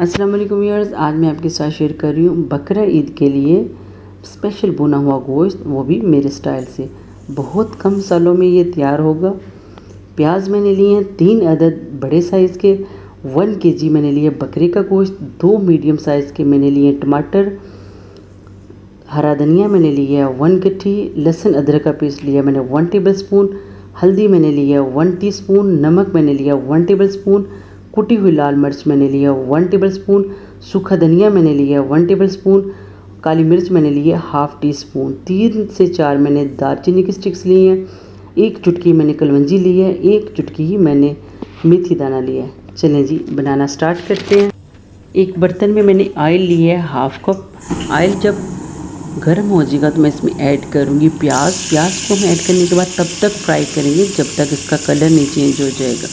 अस्सलाम वालेकुम व्यूअर्स, आज मैं आपके साथ शेयर कर रही हूँ बकरा ईद के लिए स्पेशल भुना हुआ गोश्त, वो भी मेरे स्टाइल से। बहुत कम सालों में ये तैयार होगा। प्याज मैंने लिए हैं 3 अदद बड़े साइज़ के, 1 kg मैंने लिया बकरे का गोश्त, 2 मीडियम साइज़ के मैंने लिए टमाटर, हरा धनिया मैंने लिया 1 गट्ठी, लहसुन अदरक का पेस्ट लिया मैंने 1 टेबल स्पून, हल्दी मैंने लिया 1 टीस्पून, नमक मैंने लिया 1 टेबल स्पून, कुटी हुई लाल मिर्च मैंने लिया 1 टेबल स्पून, सूखा धनिया मैंने लिया 1 टेबल स्पून, काली मिर्च मैंने लिया हाफ़ टी स्पून, 3 से 4 मैंने दालचीनी की स्टिक्स लिए हैं, 1 चुटकी मैंने कलवंजी ली है, 1 चुटकी ही मैंने मेथी दाना लिया है। चलें जी, बनाना स्टार्ट करते हैं। एक बर्तन में मैंने ऑयल लिया है हाफ़ कप। ऑयल जब गर्म हो जाएगा तो मैं इसमें ऐड करूँगी प्याज को हम ऐड करने के बाद तब तक फ्राई करेंगे जब तक इसका कलर नहीं चेंज हो जाएगा।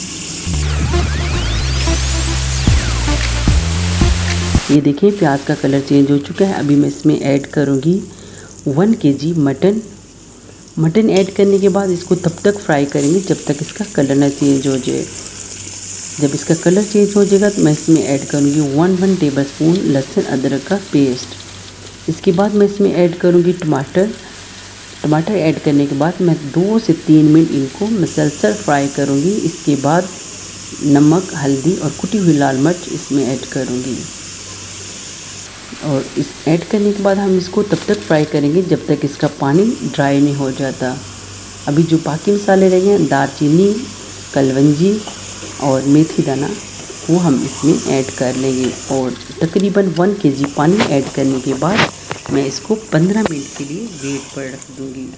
ये देखिए प्याज का कलर चेंज हो चुका है। अभी मैं इसमें ऐड करूँगी 1 kg मटन ऐड करने के बाद इसको तब तक फ्राई करेंगे जब तक इसका कलर ना चेंज हो जाए। जब इसका कलर चेंज हो जाएगा तो मैं इसमें ऐड करूँगी 1 टेबल स्पून लहसुन अदरक का पेस्ट। इसके बाद मैं इसमें ऐड करूँगी टमाटर ऐड करने के बाद मैं 2 से 3 मिनट इनको मसलसल फ्राई करूँगी। इसके बाद नमक, हल्दी और कुटी हुई लाल मिर्च इसमें ऐड करूँगी और इस ऐड करने के बाद हम इसको तब तक फ्राई करेंगे जब तक इसका पानी ड्राई नहीं हो जाता। अभी जो बाकी मसाले रह गए हैं, दालचीनी, कलवंजी और मेथी दाना, वो हम इसमें ऐड कर लेंगे और तकरीबन 1 kg पानी ऐड करने के बाद मैं इसको 15 मिनट के लिए वेट पर रख दूँगी।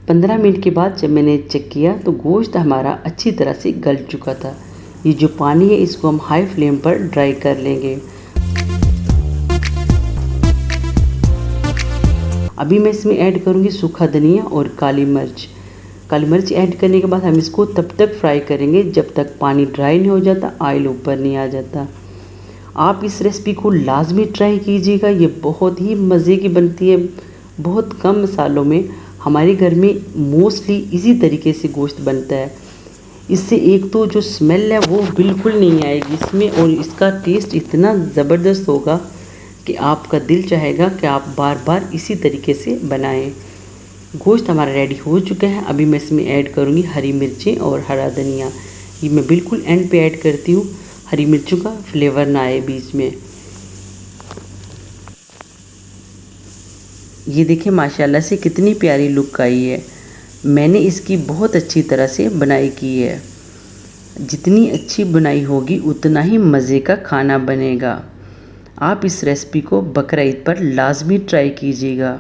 पंद्रह मिनट के बाद जब मैंने चेक किया तो गोश्त हमारा अच्छी तरह से गल चुका था। ये जो पानी है इसको हम हाई फ्लेम पर ड्राई कर लेंगे। अभी मैं इसमें ऐड करूँगी सूखा धनिया और काली मिर्च ऐड करने के बाद हम इसको तब तक फ्राई करेंगे जब तक पानी ड्राई नहीं हो जाता, ऑयल ऊपर नहीं आ जाता। आप इस रेसिपी को लाजमी ट्राई कीजिएगा, ये बहुत ही मज़े की बनती है। बहुत कम मसालों में हमारे घर में मोस्टली इसी तरीके से गोश्त बनता है। इससे एक तो जो स्मेल है वो बिल्कुल नहीं आएगी इसमें और इसका टेस्ट इतना ज़बरदस्त होगा कि आपका दिल चाहेगा कि आप बार बार इसी तरीके से बनाएं। गोश्त हमारा रेडी हो चुका है। अभी मैं इसमें ऐड करूँगी हरी मिर्चें और हरा धनिया। ये मैं बिल्कुल एंड पे ऐड करती हूँ, हरी मिर्चों का फ्लेवर ना आए बीच में। ये देखिए माशाल्लाह से कितनी प्यारी लुक आई है। मैंने इसकी बहुत अच्छी तरह से बनाई की है। जितनी अच्छी बनाई होगी उतना ही मज़े का खाना बनेगा। आप इस रेसिपी को बकरा ईद पर लाजमी ट्राई कीजिएगा।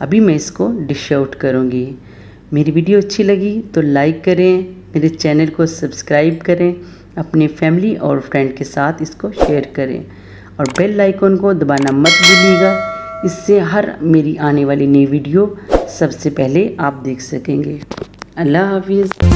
अभी मैं इसको डिश आउट करूँगी। मेरी वीडियो अच्छी लगी तो लाइक करें, मेरे चैनल को सब्सक्राइब करें, अपने फैमिली और फ्रेंड के साथ इसको शेयर करें और बेल आइकन को दबाना मत भूलिएगा। इससे हर मेरी आने वाली नई वीडियो सबसे पहले आप देख सकेंगे। अल्लाह हाफिज़।